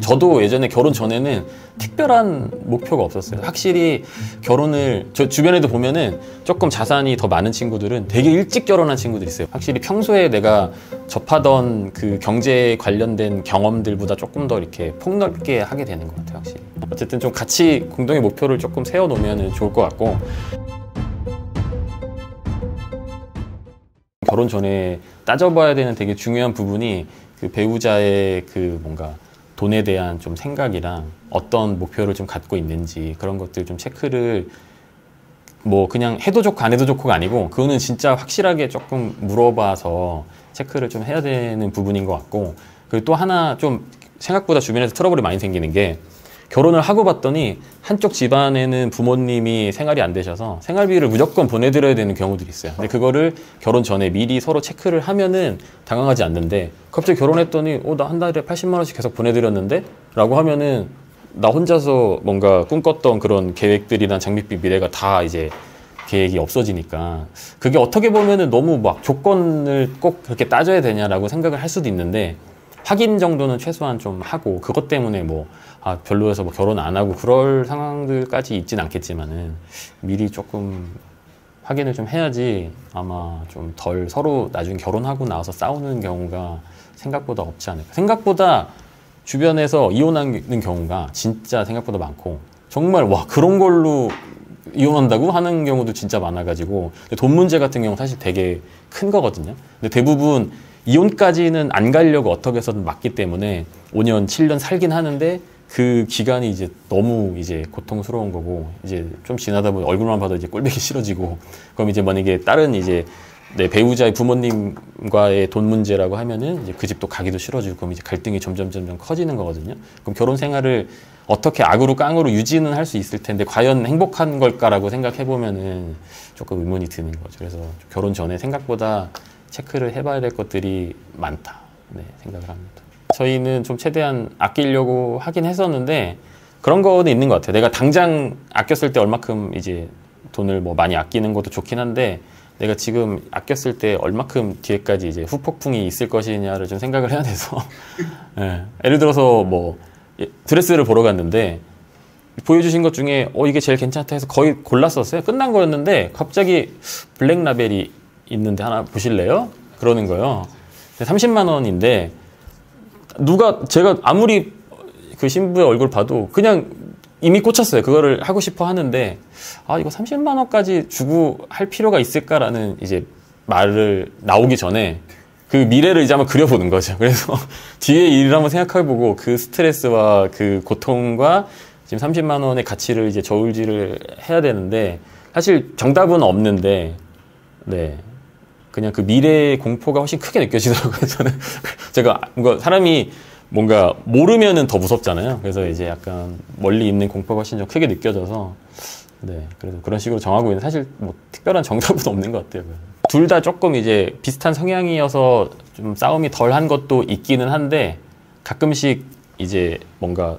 저도 예전에 결혼 전에는 특별한 목표가 없었어요. 확실히 결혼을 저 주변에도 보면은 조금 자산이 더 많은 친구들은 되게 일찍 결혼한 친구들이 있어요. 확실히 평소에 내가 접하던 그 경제 관련된 경험들보다 조금 더 이렇게 폭넓게 하게 되는 것 같아요. 확실히. 어쨌든 좀 같이 공동의 목표를 조금 세워놓으면 좋을 것 같고, 결혼 전에 따져봐야 되는 되게 중요한 부분이 그 배우자의 그 뭔가 돈에 대한 좀 생각이랑 어떤 목표를 좀 갖고 있는지, 그런 것들 좀 체크를 뭐 그냥 해도 좋고 안 해도 좋고가 아니고, 그거는 진짜 확실하게 조금 물어봐서 체크를 좀 해야 되는 부분인 것 같고, 그리고 또 하나 좀 생각보다 주변에서 트러블이 많이 생기는 게, 결혼을 하고 봤더니 한쪽 집안에는 부모님이 생활이 안 되셔서 생활비를 무조건 보내드려야 되는 경우들이 있어요. 근데 그거를 결혼 전에 미리 서로 체크를 하면은 당황하지 않는데, 갑자기 결혼했더니 나 한 달에 80만 원씩 계속 보내드렸는데? 라고 하면은 나 혼자서 뭔가 꿈꿨던 그런 계획들이나 장밋빛 미래가 다 이제 계획이 없어지니까, 그게 어떻게 보면은 너무 막 조건을 꼭 그렇게 따져야 되냐라고 생각을 할 수도 있는데, 확인 정도는 최소한 좀 하고, 그것 때문에 뭐 별로여서 뭐 결혼 안 하고 그럴 상황들까지 있진 않겠지만은 미리 조금 확인을 좀 해야지 아마 좀 덜 서로 나중에 결혼하고 나와서 싸우는 경우가 생각보다 없지 않을까. 생각보다 주변에서 이혼하는 경우가 진짜 생각보다 많고, 정말 와 그런 걸로 이혼한다고 하는 경우도 진짜 많아가지고, 돈 문제 같은 경우 사실 되게 큰 거거든요. 근데 대부분 이혼까지는 안 가려고 어떻게 해서든 막기 때문에 5년, 7년 살긴 하는데, 그 기간이 이제 너무 이제 고통스러운 거고, 이제 좀 지나다 보면 얼굴만 봐도 이제 꼴보기 싫어지고, 그럼 이제 만약에 다른 이제 내 배우자의 부모님과의 돈 문제라고 하면은 이제 그 집도 가기도 싫어지고, 그럼 이제 갈등이 점점 커지는 거거든요. 그럼 결혼 생활을 어떻게 악으로 깡으로 유지는 할 수 있을 텐데, 과연 행복한 걸까라고 생각해 보면은 조금 의문이 드는 거죠. 그래서 결혼 전에 생각보다 체크를 해봐야 될 것들이 많다, 생각을 합니다. 저희는 좀 최대한 아끼려고 하긴 했었는데, 그런 거는 있는 것 같아요. 내가 당장 아꼈을 때 얼마큼 이제 돈을 뭐 많이 아끼는 것도 좋긴 한데, 내가 지금 아꼈을 때 얼마큼 뒤에까지 이제 후폭풍이 있을 것이냐를 좀 생각을 해야 돼서 예를 들어서 뭐 드레스를 보러 갔는데 보여주신 것 중에 이게 제일 괜찮다 해서 거의 골랐었어요. 끝난 거였는데 갑자기 블랙 라벨이 있는데 하나 보실래요? 그러는 거예요. 30만 원인데 제가 아무리 그 신부의 얼굴 봐도 그냥 이미 꽂혔어요. 그거를 하고 싶어 하는데, 이거 30만 원까지 주고 할 필요가 있을까라는 이제 말을 나오기 전에 그 미래를 이제 한번 그려보는 거죠. 그래서 뒤에 일을 한번 생각해보고, 그 스트레스와 그 고통과 지금 30만 원의 가치를 이제 저울질을 해야 되는데, 사실 정답은 없는데, 그냥 그 미래의 공포가 훨씬 크게 느껴지더라고요. 저는 제가 뭔가 사람이 뭔가 모르면은 더 무섭잖아요. 그래서 이제 약간 멀리 있는 공포가 훨씬 좀 크게 느껴져서, 그래서 그런 식으로 정하고 있는, 사실 뭐 특별한 정답은 없는 것 같아요. 둘 다 조금 이제 비슷한 성향이어서 좀 싸움이 덜한 것도 있기는 한데, 가끔씩 이제 뭔가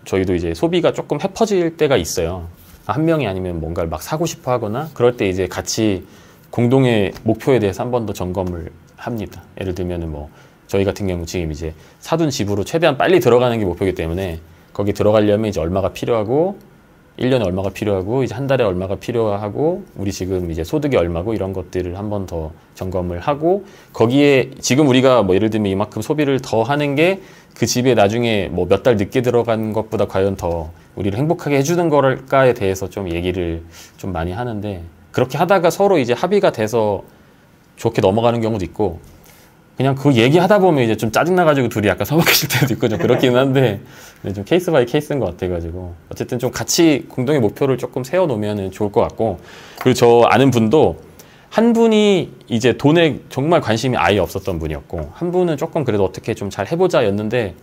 저희도 이제 소비가 조금 헤퍼질 때가 있어요. 한 명이 아니면 뭔가를 막 사고 싶어 하거나, 그럴 때 이제 같이 공동의 목표에 대해서 한 번 더 점검을 합니다. 예를 들면은 뭐 저희 같은 경우 지금 이제 사둔 집으로 최대한 빨리 들어가는 게 목표이기 때문에, 거기 들어가려면 이제 얼마가 필요하고, 1년에 얼마가 필요하고, 이제 한 달에 얼마가 필요하고, 우리 지금 이제 소득이 얼마고, 이런 것들을 한 번 더 점검을 하고, 거기에 지금 우리가 뭐 예를 들면 이만큼 소비를 더 하는 게 그 집에 나중에 뭐 몇 달 늦게 들어간 것보다 과연 더 우리를 행복하게 해주는 걸까에 대해서 좀 얘기를 좀 많이 하는데, 그렇게 하다가 서로 이제 합의가 돼서 좋게 넘어가는 경우도 있고, 그냥 그 얘기하다 보면 이제 좀 짜증나가지고 둘이 약간 서먹해질 때도 있고 좀 그렇긴 한데, 좀 케이스 바이 케이스인 것 같아가지고, 어쨌든 좀 같이 공동의 목표를 조금 세워놓으면 좋을 것 같고, 그리고 저 아는 분도 한 분이 이제 돈에 정말 관심이 아예 없었던 분이었고, 한 분은 조금 그래도 어떻게 좀 잘 해보자 였는데,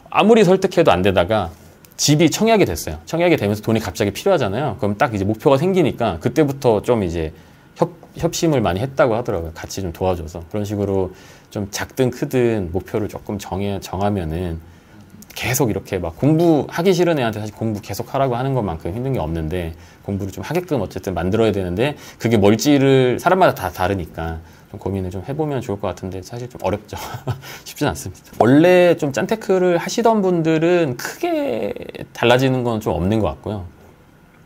아무리 설득해도 안 되다가 집이 청약이 됐어요. 청약이 되면서 돈이 갑자기 필요하잖아요. 그럼 딱 이제 목표가 생기니까 그때부터 좀 이제 협심을 많이 했다고 하더라고요. 같이 좀 도와줘서. 그런 식으로 좀 작든 크든 목표를 조금 정하면은, 계속 이렇게 막 공부하기 싫은 애한테 사실 공부 계속 하라고 하는 것만큼 힘든 게 없는데, 공부를 좀 하게끔 어쨌든 만들어야 되는데, 그게 뭘지를 사람마다 다 다르니까 좀 고민을 좀 해보면 좋을 것 같은데 사실 좀 어렵죠. 쉽진 않습니다. 원래 좀 짠테크를 하시던 분들은 크게 달라지는 건 좀 없는 것 같고요.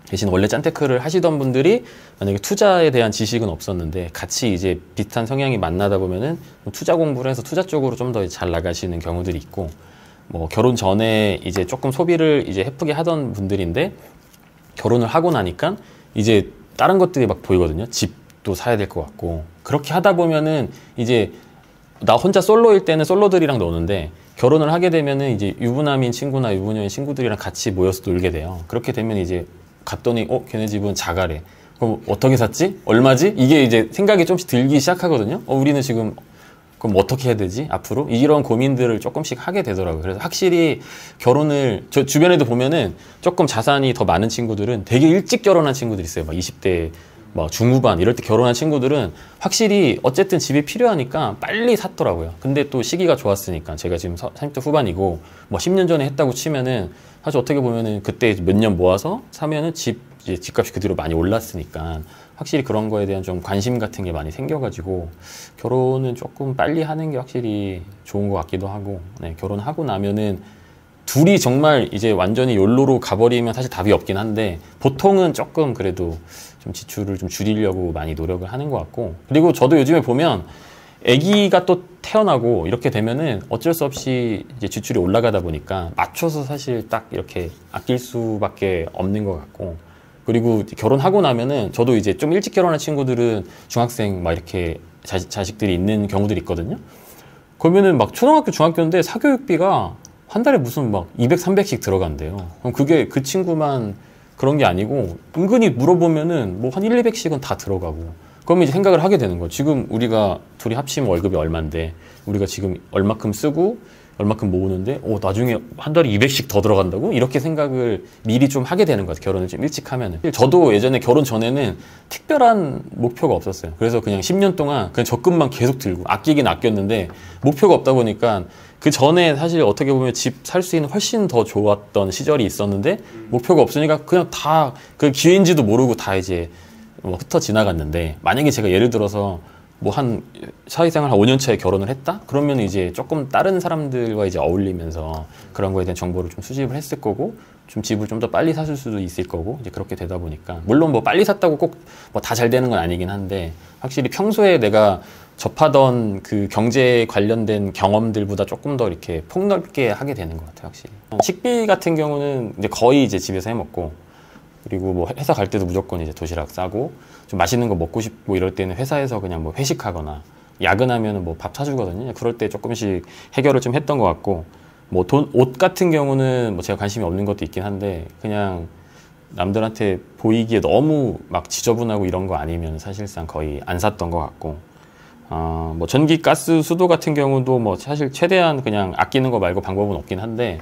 대신 원래 짠테크를 하시던 분들이 만약에 투자에 대한 지식은 없었는데 같이 이제 비슷한 성향이 만나다 보면은 투자 공부를 해서 투자 쪽으로 좀 더 잘 나가시는 경우들이 있고, 뭐 결혼 전에 이제 조금 소비를 이제 헤프게 하던 분들인데 결혼을 하고 나니까 이제 다른 것들이 막 보이거든요. 집도 사야 될 것 같고. 그렇게 하다 보면은 이제 나 혼자 솔로일 때는 솔로들이랑 노는데 결혼을 하게 되면은 이제 유부남인 친구나 유부녀인 친구들이랑 같이 모여서 놀게 돼요. 그렇게 되면 이제 갔더니 걔네 집은 자가래. 그럼 어떻게 샀지? 얼마지? 이게 이제 생각이 조금씩 들기 시작하거든요. 우리는 지금 그럼 어떻게 해야 되지? 앞으로? 이런 고민들을 조금씩 하게 되더라고요. 그래서 확실히 결혼을, 저 주변에도 보면은 조금 자산이 더 많은 친구들은 되게 일찍 결혼한 친구들이 있어요. 막 20대 막 중후반 이럴 때 결혼한 친구들은 확실히 어쨌든 집이 필요하니까 빨리 샀더라고요. 근데 또 시기가 좋았으니까 제가 지금 30대 후반이고 뭐 10년 전에 했다고 치면은 사실 어떻게 보면은 그때 몇 년 모아서 사면은 이제 집값이 그 뒤로 많이 올랐으니까 확실히 그런 거에 대한 좀 관심 같은 게 많이 생겨가지고 결혼은 조금 빨리 하는 게 확실히 좋은 것 같기도 하고, 네, 결혼하고 나면은 둘이 정말 이제 완전히 욜로로 가버리면 사실 답이 없긴 한데 보통은 조금 그래도 좀 지출을 좀 줄이려고 많이 노력을 하는 것 같고, 그리고 저도 요즘에 보면 아기가 또 태어나고 이렇게 되면은 어쩔 수 없이 이제 지출이 올라가다 보니까 맞춰서 사실 딱 이렇게 아낄 수밖에 없는 것 같고, 그리고 결혼하고 나면은 저도 이제 좀 일찍 결혼한 친구들은 중학생 막 이렇게 자식들이 있는 경우들이 있거든요. 그러면은 막 초등학교 중학교인데 사교육비가 한 달에 무슨 막 200, 300씩 들어간대요. 그럼 그게 그 친구만 그런 게 아니고 은근히 물어보면은 뭐 한 1, 200씩은 다 들어가고. 그러면 이제 생각을 하게 되는 거예요. 지금 우리가 둘이 합치면 월급이 얼만데 우리가 지금 얼마큼 쓰고 얼마큼 모으는데 나중에 한 달에 200씩 더 들어간다고? 이렇게 생각을 미리 좀 하게 되는 것 같아요. 결혼을 좀 일찍 하면은. 저도 예전에 결혼 전에는 특별한 목표가 없었어요. 그래서 그냥 10년 동안 그냥 적금만 계속 들고 아끼긴 아꼈는데 목표가 없다 보니까 그 전에 사실 어떻게 보면 집 살 수 있는 훨씬 더 좋았던 시절이 있었는데 목표가 없으니까 그냥 다 그 기회인지도 모르고 다 이제 뭐 흩어 지나갔는데, 만약에 제가 예를 들어서 뭐 한 사회생활 한 5년 차에 결혼을 했다? 그러면 이제 조금 다른 사람들과 이제 어울리면서 그런 거에 대한 정보를 좀 수집을 했을 거고, 좀 집을 좀 더 빨리 샀을 수도 있을 거고, 이제 그렇게 되다 보니까 물론 뭐 빨리 샀다고 꼭 뭐 다 잘 되는 건 아니긴 한데 확실히 평소에 내가 접하던 그 경제 관련된 경험들보다 조금 더 이렇게 폭넓게 하게 되는 것 같아요, 확실히. 식비 같은 경우는 이제 거의 이제 집에서 해 먹고, 그리고 뭐 회사 갈 때도 무조건 이제 도시락 싸고, 좀 맛있는 거 먹고 싶고 이럴 때는 회사에서 그냥 뭐 회식하거나, 야근하면은 뭐 밥 사주거든요. 그럴 때 조금씩 해결을 좀 했던 것 같고, 뭐 옷 같은 경우는 뭐 제가 관심이 없는 것도 있긴 한데 그냥 남들한테 보이기에 너무 막 지저분하고 이런 거 아니면 사실상 거의 안 샀던 것 같고, 뭐 전기, 가스, 수도 같은 경우도 뭐 사실 최대한 그냥 아끼는 거 말고 방법은 없긴 한데,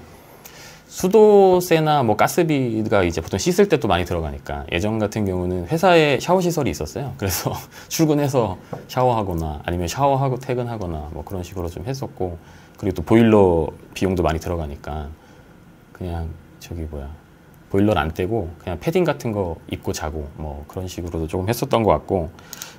수도세나 뭐 가스비가 이제 보통 씻을 때 또 많이 들어가니까 예전 같은 경우는 회사에 샤워 시설이 있었어요. 그래서 출근해서 샤워하거나 아니면 샤워하고 퇴근하거나 뭐 그런 식으로 좀 했었고, 그리고 또 보일러 비용도 많이 들어가니까 그냥 보일러를 안 떼고 그냥 패딩 같은 거 입고 자고 뭐 그런 식으로도 조금 했었던 것 같고,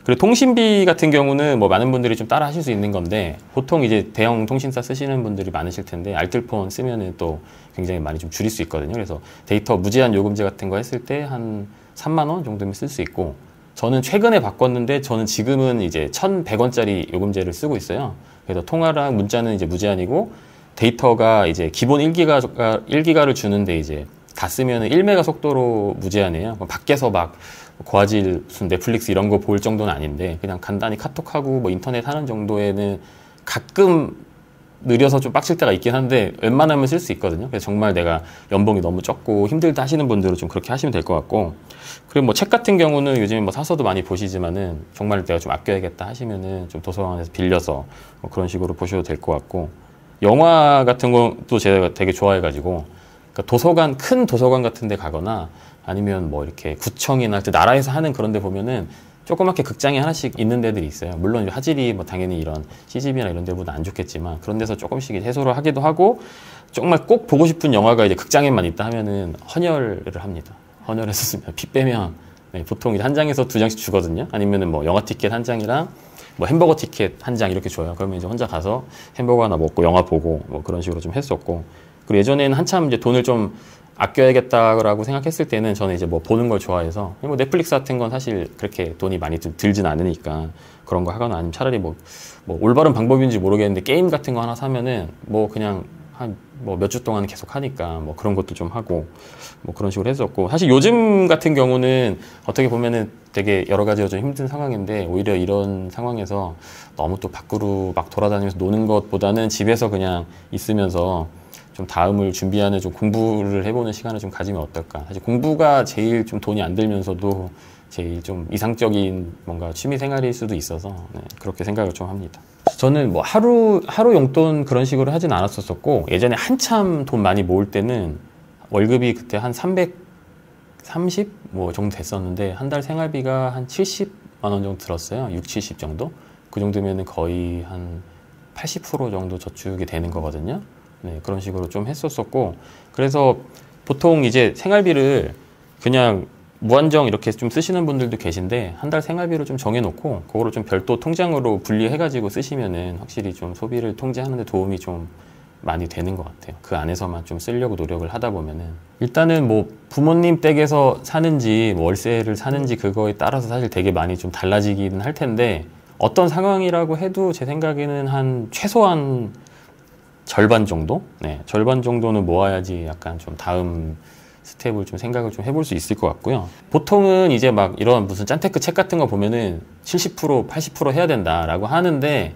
그리고 통신비 같은 경우는 뭐 많은 분들이 좀 따라 하실 수 있는 건데 보통 이제 대형 통신사 쓰시는 분들이 많으실 텐데 알뜰폰 쓰면은 또 굉장히 많이 좀 줄일 수 있거든요. 그래서 데이터 무제한 요금제 같은 거 했을 때 한 3만 원 정도면 쓸 수 있고, 저는 최근에 바꿨는데 저는 지금은 이제 1,100원짜리 요금제를 쓰고 있어요. 그래서 통화랑 문자는 이제 무제한이고 데이터가 이제 기본 1기가를 주는데 이제 다 쓰면 1메가 속도로 무제한이에요. 밖에서 막 고화질 무슨 넷플릭스 이런 거 볼 정도는 아닌데 그냥 간단히 카톡하고 뭐 인터넷 하는 정도에는 가끔 느려서 좀 빡칠 때가 있긴 한데 웬만하면 쓸 수 있거든요. 그래서 정말 내가 연봉이 너무 적고 힘들다 하시는 분들은 좀 그렇게 하시면 될 것 같고, 그리고 뭐 책 같은 경우는 요즘에 뭐 사서도 많이 보시지만은 정말 내가 좀 아껴야겠다 하시면은 좀 도서관에서 빌려서 뭐 그런 식으로 보셔도 될 것 같고, 영화 같은 것도 제가 되게 좋아해가지고 그러니까 도서관, 큰 도서관 같은 데 가거나 아니면 뭐 이렇게 구청이나 나라에서 하는 그런 데 보면은 조그맣게 극장이 하나씩 있는 데들이 있어요. 물론 화질이 뭐 당연히 이런 CGV나 이런 데보다 안 좋겠지만 그런 데서 조금씩 해소를 하기도 하고, 정말 꼭 보고 싶은 영화가 이제 극장에만 있다 하면은 헌혈을 합니다. 헌혈해서 피 빼면 네, 보통 이제 한 장에서 2장씩 주거든요. 아니면은 뭐 영화 티켓 한 장이랑 뭐 햄버거 티켓 한 장 이렇게 줘요. 그러면 이제 혼자 가서 햄버거 하나 먹고 영화 보고 뭐 그런 식으로 좀 했었고, 그리고 예전에는 한참 이제 돈을 좀 아껴야겠다라고 생각했을 때는 저는 이제 뭐 보는 걸 좋아해서 뭐 넷플릭스 같은 건 사실 그렇게 돈이 많이 들진 않으니까 그런 거 하거나, 아니면 차라리 뭐 올바른 방법인지 모르겠는데 게임 같은 거 하나 사면은 뭐 그냥 한 뭐 몇 주 동안 계속 하니까 뭐 그런 것도 좀 하고 뭐 그런 식으로 했었고, 사실 요즘 같은 경우는 어떻게 보면은 되게 여러 가지로 좀 힘든 상황인데, 오히려 이런 상황에서 너무 또 밖으로 막 돌아다니면서 노는 것보다는 집에서 그냥 있으면서 좀 다음을 준비하는 좀 공부를 해보는 시간을 좀 가지면 어떨까. 사실 공부가 제일 좀 돈이 안 들면서도 제일 좀 이상적인 뭔가 취미 생활일 수도 있어서 네, 그렇게 생각을 좀 합니다. 저는 뭐 하루 용돈 그런 식으로 하진 않았었고, 예전에 한참 돈 많이 모을 때는 월급이 그때 한 330 뭐 정도 됐었는데 한 달 생활비가 한 70만 원 정도 들었어요. 6, 70 정도. 그 정도면은 거의 한 80% 정도 저축이 되는 거거든요. 네, 그런 식으로 좀 했었었고, 그래서 보통 이제 생활비를 그냥 무한정 이렇게 좀 쓰시는 분들도 계신데, 한 달 생활비를 좀 정해놓고 그거를 좀 별도 통장으로 분리해가지고 쓰시면은 확실히 좀 소비를 통제하는 데 도움이 좀 많이 되는 것 같아요. 그 안에서만 좀 쓰려고 노력을 하다 보면은, 일단은 뭐 부모님 댁에서 사는지 뭐 월세를 사는지 그거에 따라서 사실 되게 많이 좀 달라지기는 할 텐데, 어떤 상황이라고 해도 제 생각에는 한 최소한 절반 정도? 네, 절반 정도는 모아야지 약간 좀 다음 스텝을 좀 생각을 좀 해볼 수 있을 것 같고요. 보통은 이제 막 이런 무슨 짠테크 책 같은 거 보면은 70%, 80% 해야 된다라고 하는데,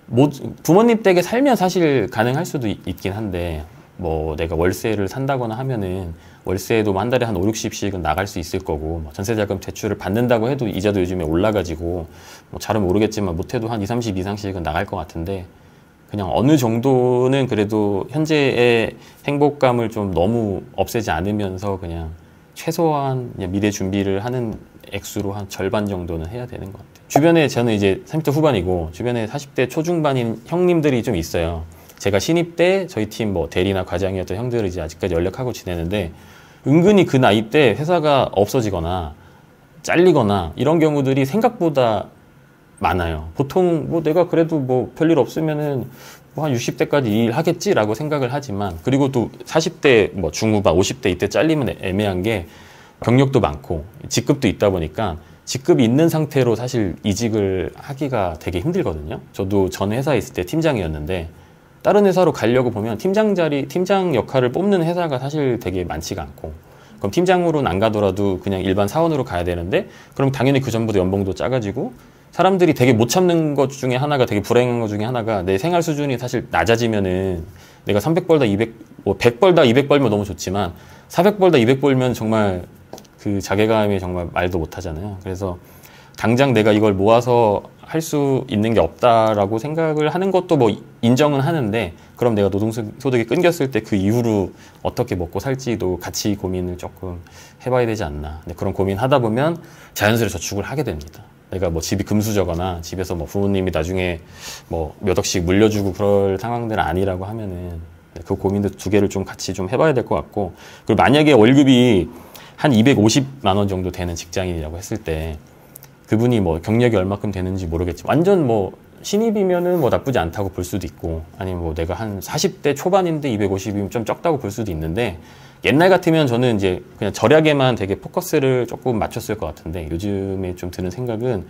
뭐 부모님 댁에 살면 사실 가능할 수도 있긴 한데, 뭐 내가 월세를 산다거나 하면은 월세도 뭐 한 달에 한 5, 60씩은 나갈 수 있을 거고, 뭐 전세자금 대출을 받는다고 해도 이자도 요즘에 올라가지고 뭐 잘은 모르겠지만 못해도 한 2, 30 이상씩은 나갈 것 같은데, 그냥 어느 정도는 그래도 현재의 행복감을 좀 너무 없애지 않으면서 그냥 최소한 그냥 미래 준비를 하는 액수로 한 절반 정도는 해야 되는 것 같아요. 주변에 저는 이제 30대 후반이고 주변에 40대 초중반인 형님들이 좀 있어요. 제가 신입 때 저희 팀 뭐 대리나 과장이었던 형들을 이제 아직까지 연락하고 지내는데, 은근히 그 나이 때 회사가 없어지거나 잘리거나 이런 경우들이 생각보다 많아요. 보통 뭐 내가 그래도 뭐 별일 없으면은 뭐 한 60대까지 일하겠지라고 생각을 하지만, 그리고 또 40대 뭐 중후반 50대 이때 잘리면 애매한 게 경력도 많고 직급도 있다 보니까 직급이 있는 상태로 사실 이직을 하기가 되게 힘들거든요. 저도 전 회사에 있을 때 팀장이었는데, 다른 회사로 가려고 보면 팀장 역할을 뽑는 회사가 사실 되게 많지가 않고, 그럼 팀장으로는 안 가더라도 그냥 일반 사원으로 가야 되는데, 그럼 당연히 그 전보다 연봉도 작아지고, 사람들이 되게 못 참는 것 중에 하나가, 되게 불행한 것 중에 하나가, 내 생활 수준이 사실 낮아지면은 내가 300 벌다 200, 뭐 100 벌다 200 벌면 너무 좋지만 400 벌다 200 벌면 정말 그 자괴감이 정말 말도 못 하잖아요. 그래서 당장 내가 이걸 모아서 할 수 있는 게 없다라고 생각을 하는 것도 뭐 인정은 하는데, 그럼 내가 노동소득이 끊겼을 때 그 이후로 어떻게 먹고 살지도 같이 고민을 조금 해봐야 되지 않나. 근데 그런 고민 하다 보면 자연스레 저축을 하게 됩니다. 내가 뭐 집이 금수저거나 집에서 뭐 부모님이 나중에 뭐 몇 억씩 물려주고 그럴 상황들은 아니라고 하면은 그 고민도 두 개를 좀 같이 좀 해봐야 될 것 같고, 그리고 만약에 월급이 한 250만 원 정도 되는 직장인이라고 했을 때, 그분이 뭐 경력이 얼마큼 되는지 모르겠지만 완전 뭐 신입이면은 뭐 나쁘지 않다고 볼 수도 있고, 아니면 뭐 내가 한 40대 초반인데 250이면 좀 적다고 볼 수도 있는데, 옛날 같으면 저는 이제 그냥 절약에만 되게 포커스를 조금 맞췄을 것 같은데, 요즘에 좀 드는 생각은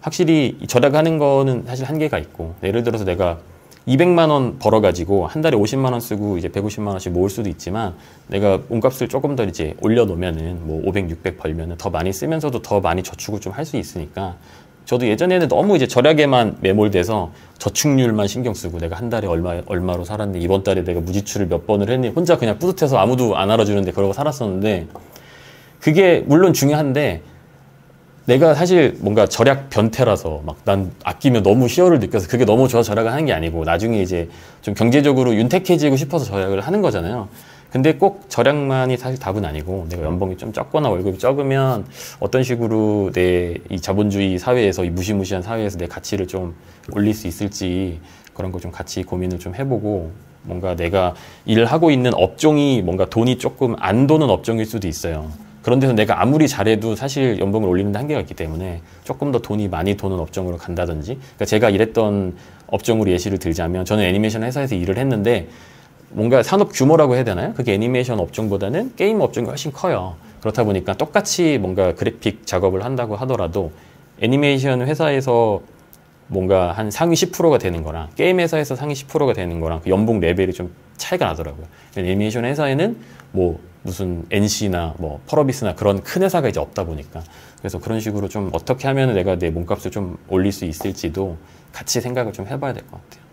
확실히 절약하는 거는 사실 한계가 있고, 예를 들어서 내가 200만 원 벌어가지고 한 달에 50만 원 쓰고 이제 150만 원씩 모을 수도 있지만, 내가 몸값을 조금 더 이제 올려놓으면은 뭐 500, 600 벌면은 더 많이 쓰면서도 더 많이 저축을 좀 할 수 있으니까, 저도 예전에는 너무 이제 절약에만 매몰돼서 저축률만 신경 쓰고 내가 한 달에 얼마로 살았니, 이번 달에 내가 무지출을 몇 번을 했니, 혼자 그냥 뿌듯해서 아무도 안 알아주는데 그러고 살았었는데, 그게 물론 중요한데 내가 사실 뭔가 절약 변태라서 막 난 아끼면 너무 희열을 느껴서 그게 너무 좋아서 절약을 하는 게 아니고, 나중에 이제 좀 경제적으로 윤택해지고 싶어서 절약을 하는 거잖아요. 근데 꼭 절약만이 사실 답은 아니고, 내가 연봉이 좀 적거나 월급이 적으면 어떤 식으로 내 이 자본주의 사회에서, 이 무시무시한 사회에서 내 가치를 좀 올릴 수 있을지, 그런 거 좀 같이 고민을 좀 해보고, 뭔가 내가 일하고 있는 업종이 뭔가 돈이 조금 안 도는 업종일 수도 있어요. 그런 데서 내가 아무리 잘해도 사실 연봉을 올리는 데 한계가 있기 때문에 조금 더 돈이 많이 도는 업종으로 간다든지, 그러니까 제가 일했던 업종으로 예시를 들자면 저는 애니메이션 회사에서 일을 했는데 뭔가 산업 규모라고 해야 되나요? 그게 애니메이션 업종보다는 게임 업종이 훨씬 커요. 그렇다 보니까 똑같이 뭔가 그래픽 작업을 한다고 하더라도 애니메이션 회사에서 뭔가 한 상위 10%가 되는 거랑 게임 회사에서 상위 10%가 되는 거랑 그 연봉 레벨이 좀 차이가 나더라고요. 애니메이션 회사에는 뭐 무슨 NC나 뭐 펄어비스나 그런 큰 회사가 이제 없다 보니까, 그래서 그런 식으로 좀 어떻게 하면 내가 내 몸값을 좀 올릴 수 있을지도 같이 생각을 좀 해봐야 될 것 같아요.